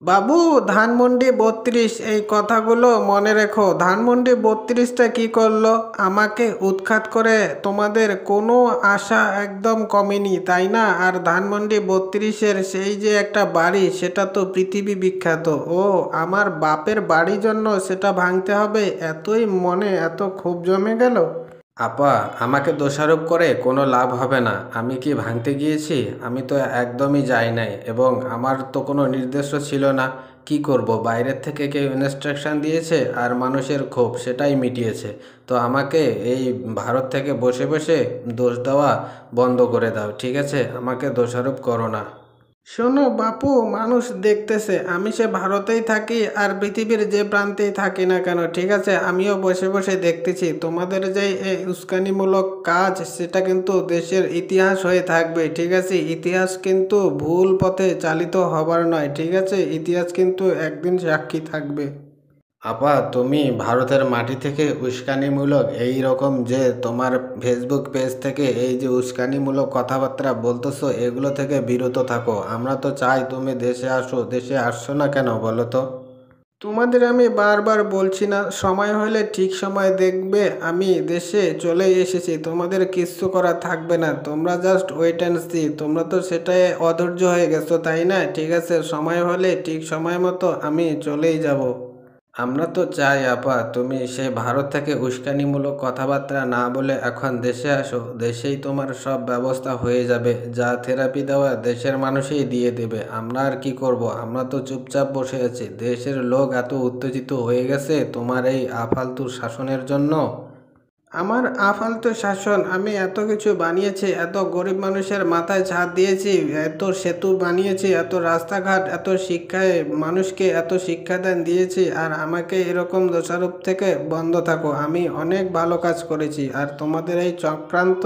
বাবু, ধানমন্ডি ৩২ এই কথাগুলো মনে রেখো। ধানমন্ডি ৩২টা কি করলো? আমাকে উৎখাত করে তোমাদের কোনো আশা একদম কমেনি, তাই না? আর ধানমন্ডি ৩২-এর সেই যে একটা বাড়ি, সেটা তো পৃথিবী বিখ্যাত। ও, আমার বাপের বাড়ির জন্য সেটা ভাঙতে হবে, এতই মনে এত ক্ষোভ জমে গেল? আপা, আমাকে দোষারোপ করে কোনো লাভ হবে না। আমি কি ভাঙতে গিয়েছি? আমি তো একদমই যাই নাই, এবং আমার তো কোনো নির্দেশও ছিল না। কি করব, বাইরের থেকে কেউ ইনস্ট্রাকশন দিয়েছে আর মানুষের ক্ষোভ সেটাই মিটিয়েছে। তো আমাকে এই ভারত থেকে বসে বসে দোষ দেওয়া বন্ধ করে দাও, ঠিক আছে? আমাকে দোষারোপ করো না। শোনো বাপু, মানুষ দেখতেছে আমি সে ভারতেই থাকি আর পৃথিবীর যে প্রান্তেই থাকি না কেন, ঠিক আছে? আমিও বসে বসে দেখতেছি তোমাদের যে এই উস্কানিমূলক কাজ, সেটা কিন্তু দেশের ইতিহাস হয়ে থাকবে, ঠিক আছে? ইতিহাস কিন্তু ভুল পথে চালিত হবার নয়, ঠিক আছে? ইতিহাস কিন্তু একদিন সাক্ষী থাকবে। আপা, তুমি ভারতের মাটি থেকে উস্কানিমূলক এই রকম যে তোমার ফেসবুক পেজ থেকে এই যে উস্কানিমূলক কথাবার্তা বলতেছো, এগুলো থেকে বিরত থাকো। আমরা তো চাই তুমি দেশে আসো। দেশে আসছো না কেন বলো তো? তোমাদের আমি বারবার বলছি না, সময় হলে ঠিক সময় দেখবে আমি দেশে চলে এসেছি, তোমাদের কিচ্ছু করা থাকবে না। তোমরা জাস্ট ওয়েট অ্যান্ড সি। তোমরা তো সেটাই অধৈর্য হয়ে গেছো, তাই না? ঠিক আছে, সময় হলে ঠিক সময় মতো আমি চলেই যাব। আমরা তো চাই আপা তুমি সে ভারত থেকে উস্কানিমূলক কথাবার্তা না বলে এখন দেশে আসো। দেশেই তোমার সব ব্যবস্থা হয়ে যাবে। যা থেরাপি দেওয়া দেশের মানুষই দিয়ে দেবে। আমরা আর কি করব? আমরা তো চুপচাপ বসে আছি। দেশের লোক এত উত্তেজিত হয়ে গেছে তোমার এই আফালতু শাসনের জন্য। আমার আফালতু শাসন? আমি এত কিছু বানিয়েছি, এত গরিব মানুষের মাথায় ছাদ দিয়েছি, এত সেতু বানিয়েছি, এত রাস্তাঘাট, এত শিক্ষায় মানুষকে এত শিক্ষাদান দিয়েছি, আর আমাকে এরকম দোষারোপ থেকে বন্ধ থাকো। আমি অনেক ভালো কাজ করেছি, আর তোমাদের এই চক্রান্ত।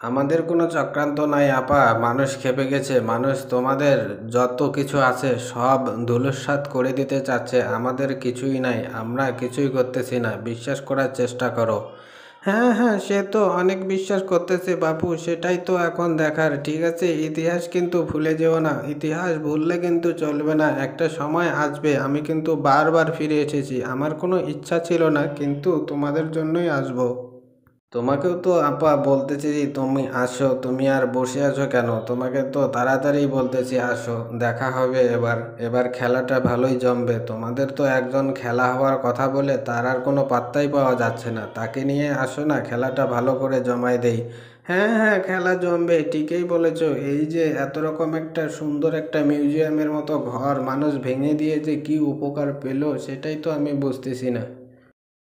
আমাদের কোনো চক্রান্ত নাই আপা। মানুষ ক্ষেপে গেছে। মানুষ তোমাদের যত কিছু আছে সব ধূলিসাৎ করে দিতে চাচ্ছে। আমাদের কিছুই নাই, আমরা কিছুই করতেছি না, বিশ্বাস করার চেষ্টা করো। হ্যাঁ হ্যাঁ, সে তো অনেক বিশ্বাস করতেছে বাপু, সেটাই তো এখন দেখার। ঠিক আছে, ইতিহাস কিন্তু ভুলে যেও না। ইতিহাস ভুললে কিন্তু চলবে না। একটা সময় আসবে, আমি কিন্তু বারবার ফিরে এসেছি। আমার কোনো ইচ্ছা ছিল না, কিন্তু তোমাদের জন্যই আসবো। তোমাকেও তো আপা বলতেছি যে তুমি আসো। তুমি আর বসে আছো কেন? তোমাকে তো তাড়াতাড়ি বলতেছি আসো, দেখা হবে এবার। এবার খেলাটা ভালোই জমবে। তোমাদের তো একজন খেলা হওয়ার কথা বলে তার আর কোনো পাত্তাই পাওয়া যাচ্ছে না। তাকে নিয়ে আসো না, খেলাটা ভালো করে জমাই দেই। হ্যাঁ হ্যাঁ, খেলা জমবে, ঠিকই বলেছো। এই যে এত রকম একটা সুন্দর একটা মিউজিয়ামের মতো ঘর মানুষ ভেঙে দিয়ে যে কি উপকার পেলো, সেটাই তো আমি বুঝতেছি না।